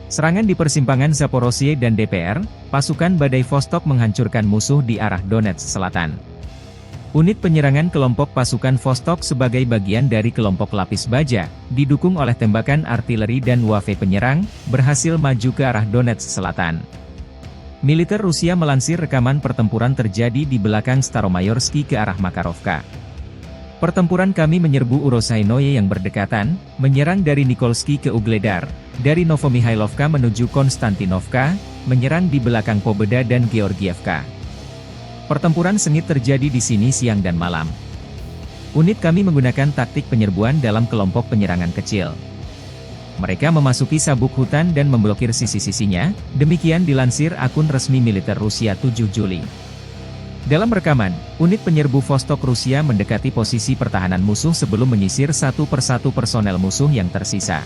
Serangan di persimpangan Zaporozhye dan DPR, pasukan Badai Vostok menghancurkan musuh di arah Donetsk Selatan. Unit penyerangan kelompok pasukan Vostok sebagai bagian dari kelompok lapis baja, didukung oleh tembakan artileri dan UAV penyerang, berhasil maju ke arah Donetsk Selatan. Militer Rusia melansir rekaman pertempuran terjadi di belakang Staromayorsky ke arah Makarovka. Pertempuran kami menyerbu Urozhainoye yang berdekatan, menyerang dari Nikolsky ke Ugledar, dari Novomihailovka menuju Konstantinovka, menyerang di belakang Pobeda dan Georgievka. Pertempuran sengit terjadi di sini siang dan malam. Unit kami menggunakan taktik penyerbuan dalam kelompok penyerangan kecil. Mereka memasuki sabuk hutan dan memblokir sisi-sisinya, demikian dilansir akun resmi militer Rusia 7 Juli. Dalam rekaman, unit penyerbu Vostok Rusia mendekati posisi pertahanan musuh sebelum menyisir satu persatu personel musuh yang tersisa.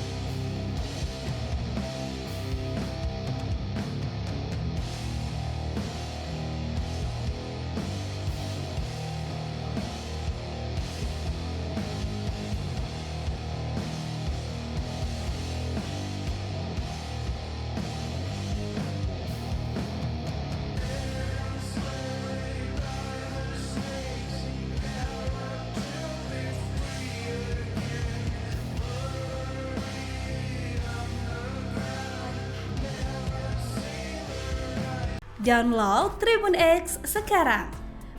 Download Tribun X sekarang,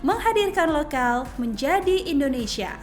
menghadirkan lokal menjadi Indonesia.